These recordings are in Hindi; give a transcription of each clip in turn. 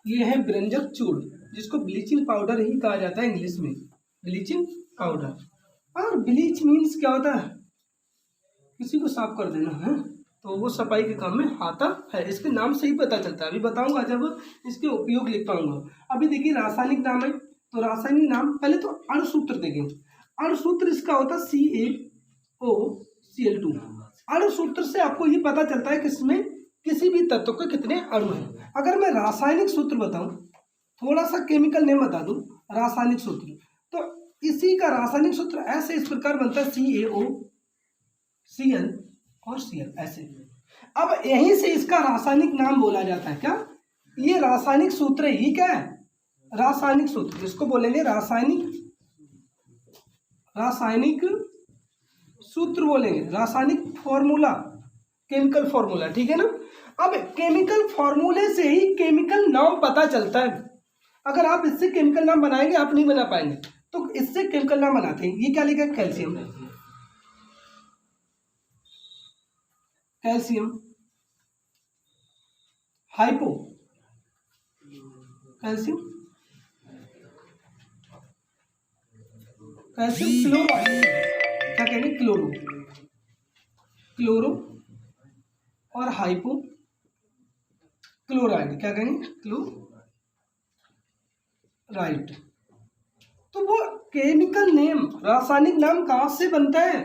ये है व्यंजक चूर्ण, जिसको ब्लीचिंग पाउडर ही कहा जाता है इंग्लिश में, ब्लीचिंग पाउडर। और ब्लीच मीन्स क्या होता है, किसी को साफ कर देना है, तो वो सफाई के काम में आता है। इसके नाम से ही पता चलता है, अभी बताऊंगा जब इसके उपयोग लिख पाऊंगा। अभी देखिए रासायनिक नाम है, तो रासायनिक नाम पहले तो अणुसूत्र देखें। अणुसूत्र इसका होता है CaOCl2। अणुसूत्र से आपको ये पता चलता है कि इसमें किसी भी तत्व के कितने अणु हैं। अगर मैं रासायनिक सूत्र बताऊं, थोड़ा सा केमिकल नेम बता दूं, रासायनिक सूत्र, तो इसी का रासायनिक सूत्र ऐसे इस प्रकार बनता है CaOCl और Cl ऐसे। अब यहीं से इसका रासायनिक नाम बोला जाता है। क्या ये रासायनिक सूत्र है? ये क्या है? रासायनिक सूत्र। इसको बोलेंगे रासायनिक सूत्र बोलेंगे, रासायनिक फॉर्मूला, केमिकल फॉर्मूला, ठीक है ना। अब केमिकल फॉर्मूले से ही केमिकल नाम पता चलता है। अगर आप इससे केमिकल नाम बनाएंगे, आप नहीं बना पाएंगे, तो इससे केमिकल नाम बनाते हैं। ये क्या लिखा है? Calcium, calcium, hypo, calcium, calcium chloride, क्या कहेंगे? क्लोरो और हाइपो क्लोराइड, क्या कहेंगे? क्लोराइड। तो वो केमिकल नेम, रासायनिक नाम कहाँ से बनता है?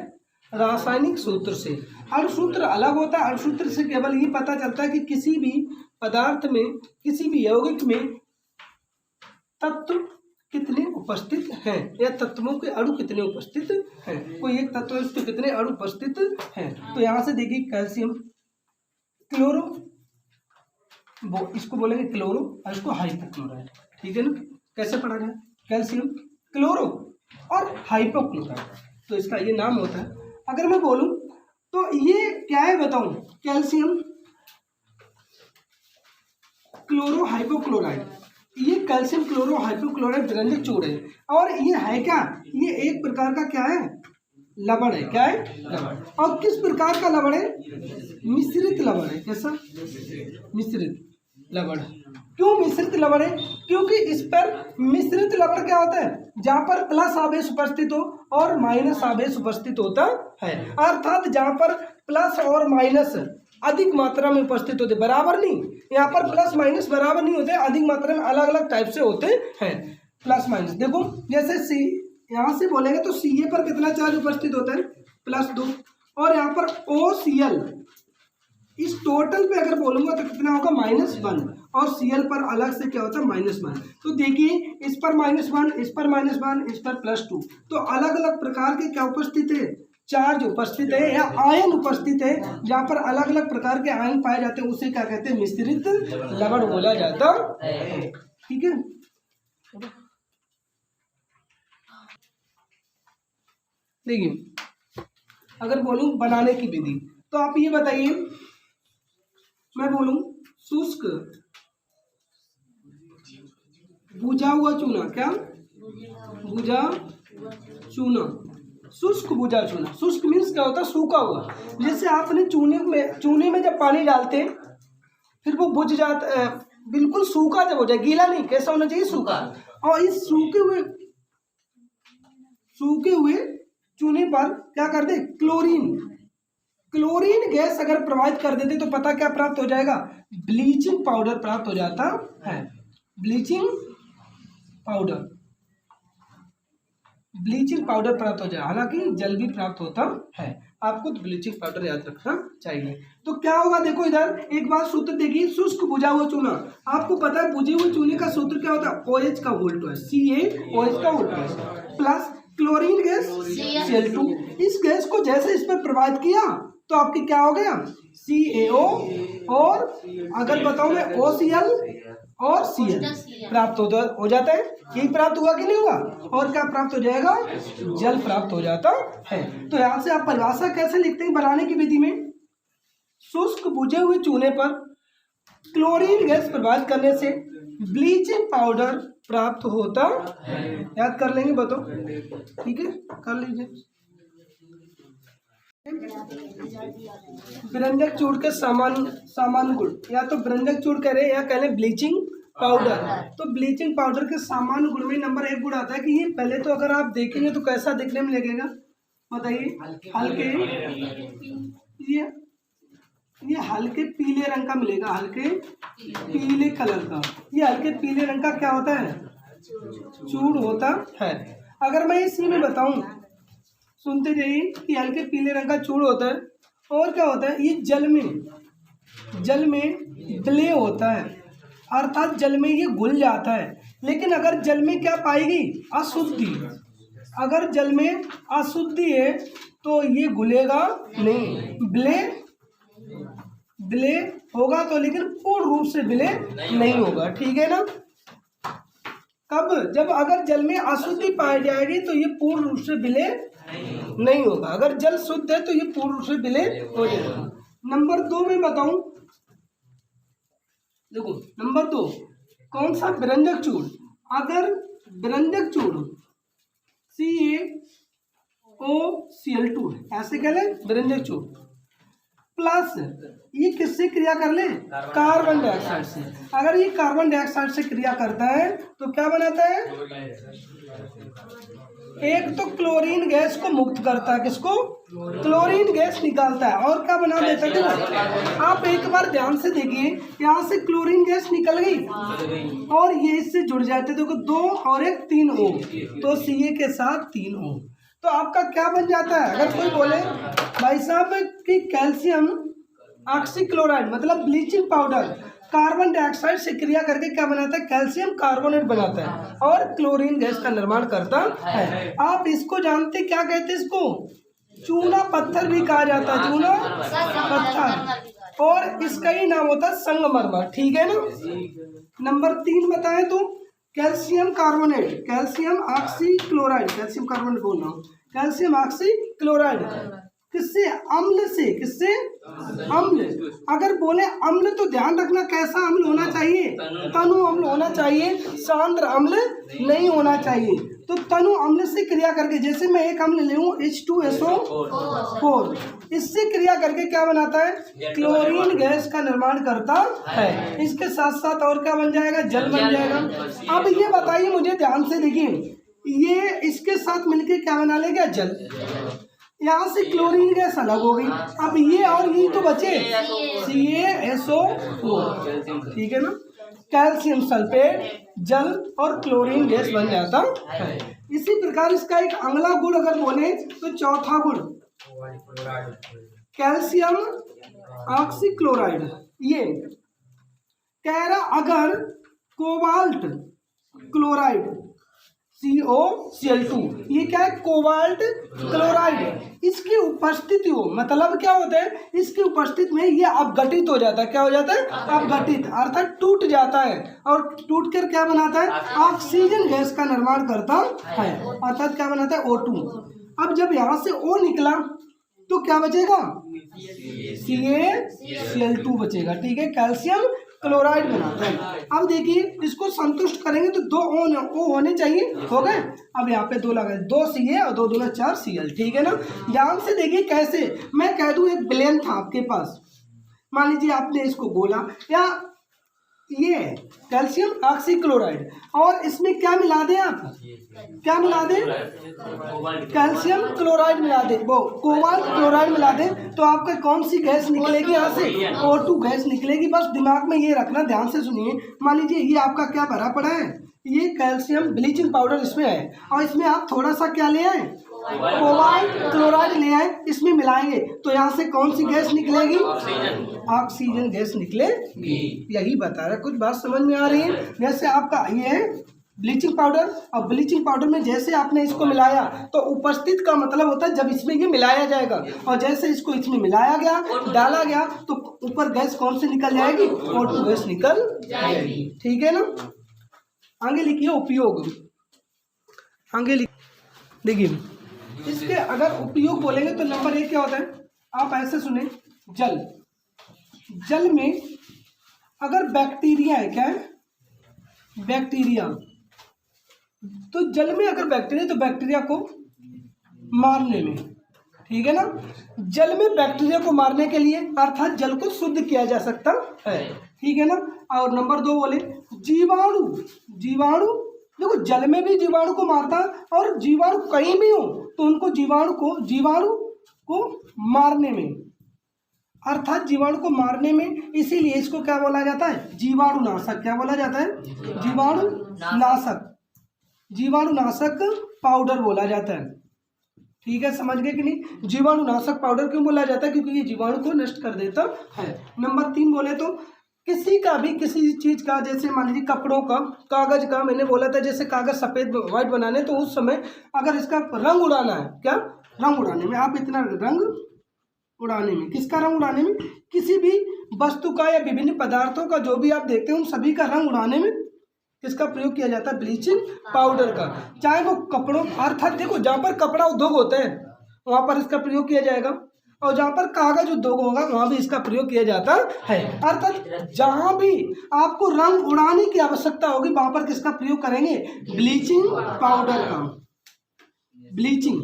रासायनिक सूत्र से। अणुसूत्र अलग होता है। अणुसूत्र से केवल ये पता चलता है कि किसी भी पदार्थ में, किसी भी यौगिक में तत्व कितने उपस्थित हैं, या तत्वों के अणु कितने उपस्थित हैं। कोई एक तत्व उसके कितने अणु उपस्थित हैं। तो यहाँ से देखिए कैल्शियम क्लोरो, वो इसको बोलेंगे क्लोरो, और इसको हाइपोक्लोराइड, ठीक है ना। कैसे पढ़ा जाए? कैल्शियम क्लोरो और हाइपोक्लोराइड, तो इसका ये नाम होता है। अगर मैं बोलूं तो ये क्या है बताऊं? कैल्शियम क्लोरो हाइपोक्लोराइड, ये कैल्शियम क्लोरो हाइपोक्लोराइड व्यंजक चूर्ण है। और ये है क्या? ये एक प्रकार का क्या है? लवण है। क्या है? लवण। और किस प्रकार का लवण है? मिश्रित लवण है। कैसा? मिश्रित लवण। क्यों मिश्रित लवण है? क्योंकि इस पर मिश्रित लवण क्या होता है? जहां पर प्लस आवेश उपस्थित हो और माइनस आवेश उपस्थित होता है। अर्थात जहां पर प्लस और माइनस अधिक मात्रा में उपस्थित होते, बराबर नहीं, यहाँ पर प्लस माइनस बराबर नहीं होते, अधिक मात्रा में अलग अलग टाइप से होते हैं प्लस माइनस। देखो जैसे सी, यहाँ से बोलेंगे तो Ca पर कितना चार्ज उपस्थित होता है? +2। और यहाँ पर OCl, इस टोटल पे अगर बोलूंगा तो कितना होगा? -1। और Cl पर अलग से क्या होता है? -1। तो देखिए इस पर -1, इस पर -1, इस पर +2, तो अलग अलग प्रकार के क्या उपस्थित है? चार्ज उपस्थित है, या आयन उपस्थित है। जहां पर अलग अलग प्रकार के आयन पाए जाते हैं उसे क्या कहते हैं? मिश्रित लवण बोला जाता है, ठीक है। देखिए अगर बोलूं बनाने की विधि, तो आप ये बताइए, मैं बोलूं शुष्क भुजा हुआ चूना, क्या? भुजा चूना, शुष्क भुजा चूना। शुष्क मीन्स क्या होता है? सूखा हुआ। जैसे आपने चूने में जब पानी डालते हैं, फिर वो बुझ जाता, बिल्कुल सूखा जब हो जाए, गीला नहीं, कैसा होना चाहिए? सूखा। और इस सूखे हुए चूने पर क्या कर दे? क्लोरीन गैस अगर प्रवाहित कर देते तो पता क्या प्राप्त हो जाएगा? ब्लीचिंग पाउडर प्राप्त हो जाता है। ब्लीचिंग पाउडर प्राप्त हो जाए, हालांकि जल भी प्राप्त होता है। आपको तो ब्लीचिंग पाउडर याद रखना चाहिए। तो क्या होगा? देखो इधर एक बार सूत्र देखिए, शुष्क भुजा हुआ चूना। आपको पता है भुजे हुए चूने का सूत्र क्या होता है? OH का होल ट्वाइस, CaOH का whole twice plus chlorine gas Cl2। इस गैस को जैसे इस पर प्रवाहित किया तो आपकी क्या हो गया? CaO, और अगर बताऊं मैं OCl और Cl प्राप्त हो जाता है। यही प्राप्त हुआ कि नहीं हुआ? और क्या प्राप्त हो जाएगा? जल प्राप्त हो जाता है। तो यहाँ से आप परिभाषा कैसे लिखते हैं बनाने की विधि में? शुष्क बुझे हुए चूने पर क्लोरीन गैस प्रवाहित करने से ब्लीचिंग पाउडर प्राप्त होता है। याद कर लेंगे, बताओ, ठीक है, कर लीजिए। व्यंजक चूड़ के सामान्य गुण, या तो व्यंजक चूड़ कह रहे या कह लें ब्लीचिंग पाउडर। तो ब्लीचिंग पाउडर के सामान्य गुण में नंबर 1 गुण आता है कि ये पहले तो अगर आप देखेंगे तो कैसा दिखने में लगेगा, बताइए। हल्के ये हल्के पीले रंग का मिलेगा, हल्के पीले कलर का। ये हल्के पीले रंग का क्या होता है, चूड़ होता है। अगर मैं इसी में बताऊं, सुनते जाइए, कि हल्के पीले रंग का चूड़ होता है। और क्या होता है, ये जल में विलय होता है, अर्थात जल में ये घुल जाता है। लेकिन अगर जल में क्या पाएगी, अशुद्धि। अगर जल में अशुद्धि है तो ये घुलेगा नहीं, विलय होगा तो, लेकिन पूर्ण रूप से विलय नहीं होगा, ठीक है ना। कब, जब अगर जल में अशुद्धि पाई जाएगी तो ये पूर्ण रूप से विलय नहीं होगा। अगर जल शुद्ध है तो ये पूर्ण रूप से विलय हो जाएगा। नंबर 2 में बताऊं, देखो नंबर 2 कौन सा, व्यंजक चूड़। अगर व्यंजक चूड़ CaOCl2 है, ऐसे कह लें व्यंजक चूड़, प्लस ये किससे क्रिया कर ले, कार्बन डाइऑक्साइड से। अगर ये कार्बन डाइऑक्साइड से क्रिया करता है तो क्या बनाता है, एक तो क्लोरीन गैस को मुक्त करता है, किसको, क्लोरीन गैस निकालता है। और क्या बना देता है, आप एक बार ध्यान से देखिए, यहाँ से क्लोरीन गैस निकल गई और ये इससे जुड़ जाते, देखो 2 और 1 3 O, तो Ca के साथ 3 O, तो आपका क्या बन जाता है। अगर कोई बोले भाई साहब कि कैल्शियम ऑक्सीक्लोराइड मतलब ब्लीचिंग पाउडर कार्बन डाइऑक्साइड से क्रिया करके क्या बनाता है, कैल्शियम कार्बोनेट बनाता है और क्लोरीन गैस का निर्माण करता है। आप इसको जानते क्या कहते हैं, इसको चूना पत्थर भी कहा जाता है, चूना पत्थर, और इसका ही नाम होता है संगमरमर, ठीक है ना। नंबर 3 बताएं तो calcium carbonate, calcium oxychloride, calcium carbonate बोल रहा हूँ, कैल्शियम ऑक्सीक्लोराइड किससे, अम्ल से, किससे, अम्ल। अगर बोले अम्ल तो ध्यान रखना कैसा अम्ल होना चाहिए, तनु अम्ल होना चाहिए, सांद्र अम्ल नहीं होना चाहिए। तो तनु अम्ल से क्रिया करके, जैसे मैं एक अम्ल लूँ H2SO4, इससे क्रिया करके क्या बनाता है, क्लोरीन गैस का निर्माण करता है। इसके साथ साथ और क्या बन जाएगा, जल बन जाएगा। अब ये बताइए मुझे ध्यान से देखिए, ये इसके साथ मिलके क्या बना लेगा, जल। यहाँ से क्लोरीन गैस अलग हो गई, अब ये और ये तो बचे CaSO4, ठीक है ना। कैल्शियम सल्फेट, जल और क्लोरीन गैस बन जाता है। इसी प्रकार इसका एक अगला गुण अगर बोले तो चौथा गुण कैल्शियम ऑक्सीक्लोराइड। ये कह रहा अगर कोबाल्ट क्लोराइड COCl2, ये क्या है, कोबाल्ट क्लोराइड, इसकी उपस्थिति हो, मतलब क्या होता है, इसकी उपस्थिति में ये अपघटित हो जाता है। क्या हो जाता है, अपघटित, अर्थात टूट जाता है, और टूट कर क्या बनाता है, ऑक्सीजन गैस का निर्माण करता है, अर्थात क्या बनाता है, O2। अब जब यहाँ से O निकला तो क्या बचेगा, CaCl2 बचेगा, ठीक है, कैल्शियम क्लोराइड बनाता है। अब देखिए इसको संतुष्ट करेंगे तो 2 O होने चाहिए, हो गए। अब यहाँ पे 2 लगा, 2 Ca और 2 दूना 4 Cl, ठीक है ना। ध्यान से देखिए कैसे, मैं कह दूं एक विलेन था आपके पास, मान लीजिए आपने इसको बोला, या ये कैल्शियम ऑक्सीक्लोराइड, और इसमें क्या मिला दें आप, क्या मिला दें, कैल्शियम क्लोराइड मिला दें, वो कोबाल्ट क्लोराइड मिला दें, तो आपका कौन सी गैस निकलेगी, यहाँ से O2 गैस निकलेगी। बस दिमाग में ये रखना, ध्यान से सुनिए। मान लीजिए ये आपका क्या भरा पड़ा है, ये कैल्शियम ब्लीचिंग पाउडर इसमें है, और इसमें आप थोड़ा सा क्या ले आए, कोबाल्ट क्लोराइड ले आए, इसमें मिलाएंगे तो यहाँ से कौन सी गैस निकलेगी, ऑक्सीजन गैस निकलेगी। यही बता रहा, कुछ बात समझ में आ रही है। जैसे आपका ये है ब्लीचिंग पाउडर, और ब्लीचिंग पाउडर में जैसे आपने इसको मिलाया तो उपस्थित का मतलब होता है जब इसमें ये मिलाया जाएगा, और जैसे इसको इसमें मिलाया गया, डाला गया, तो ऊपर गैस कौन सी निकल जाएगी, O2 गैस निकल जाएगी, ठीक है ना। आगे लिखिए उपयोग, आगे देखिए इसके अगर उपयोग बोलेंगे तो नंबर 1 क्या होता है, आप ऐसे सुने, जल, जल में अगर बैक्टीरिया है, क्या है, बैक्टीरिया, तो जल में अगर बैक्टीरिया, तो बैक्टीरिया को मारने में, ठीक है ना। जल में बैक्टीरिया को मारने के लिए अर्थात जल को शुद्ध किया जा सकता है, ठीक है ना। और नंबर 2 बोले जीवाणु। जीवाणु देखो जल में भी जीवाणु को मारता है, और जीवाणु कहीं भी हो तो उनको जीवाणु को मारने में, अर्थात जीवाणु को मारने में, इसीलिए इसको क्या बोला जाता है, जीवाणुनाशक। क्या बोला जाता है, जीवाणुनाशक। जीवाणुनाशक पाउडर बोला जाता है, ठीक है, समझ गए कि नहीं। जीवाणुनाशक पाउडर क्यों बोला जाता है, क्योंकि ये जीवाणु को नष्ट कर देता है। नंबर 3 बोले तो किसी चीज का, जैसे मान लीजिए कपड़ों का, कागज का, मैंने बोला था जैसे कागज सफेद व्हाइट बनाने, तो उस समय अगर इसका रंग उड़ाना है, क्या रंग उड़ाने में, आप इतना रंग उड़ाने में, किसका रंग उड़ाने में, किसी भी वस्तु का या विभिन्न पदार्थों का जो भी आप देखते हैं उन सभी का रंग उड़ाने में किसका प्रयोग किया जाता है, ब्लीचिंग पाउडर का। चाहे वो कपड़ों, अर्थात देखो जहाँ पर कपड़ा उद्योग होते हैं वहाँ पर इसका प्रयोग किया जाएगा, और जहाँ पर कागज उद्योग होगा वहाँ भी इसका प्रयोग किया जाता है। अर्थात जहाँ भी आपको रंग उड़ाने की आवश्यकता होगी वहाँ पर किसका प्रयोग करेंगे, ब्लीचिंग पाउडर का। ब्लीचिंग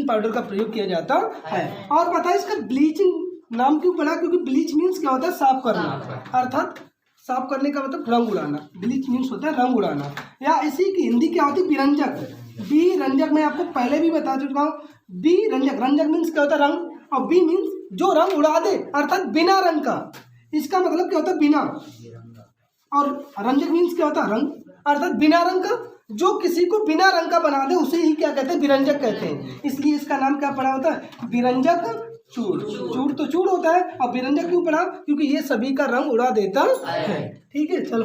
पाउडर का प्रयोग किया जाता है। और पता है इसका ब्लीचिंग नाम क्यों पड़ा, क्योंकि ब्लीच मीन्स क्या होता है, साफ करना, अर्थात साफ करने का मतलब रंग उड़ाना। ब्लीच मीन्स होता है रंग उड़ाना, या इसी की हिंदी क्या होती है, बिरंजक। बिरंजक मैं आपको पहले भी बता चुका हूँ। बिरंजक, रंजक मीन्स क्या होता है, रंग, और बी मीन्स जो रंग उड़ा दे, अर्थात बिना रंग का, इसका मतलब क्या होता है, बिना। और रंजक मीन्स क्या होता है, रंग, अर्थात बिना रंग का, जो किसी को बिना रंग का बना दे उसे ही क्या कहते हैं, बिरंजक कहते हैं। इसलिए इसका नाम क्या पड़ा होता है, बिरंजक चूड़। चूड़ तो चूड़ होता है, और बिरंजक क्यों पड़ा, क्योंकि ये सभी का रंग उड़ा देता है, ठीक है। चलो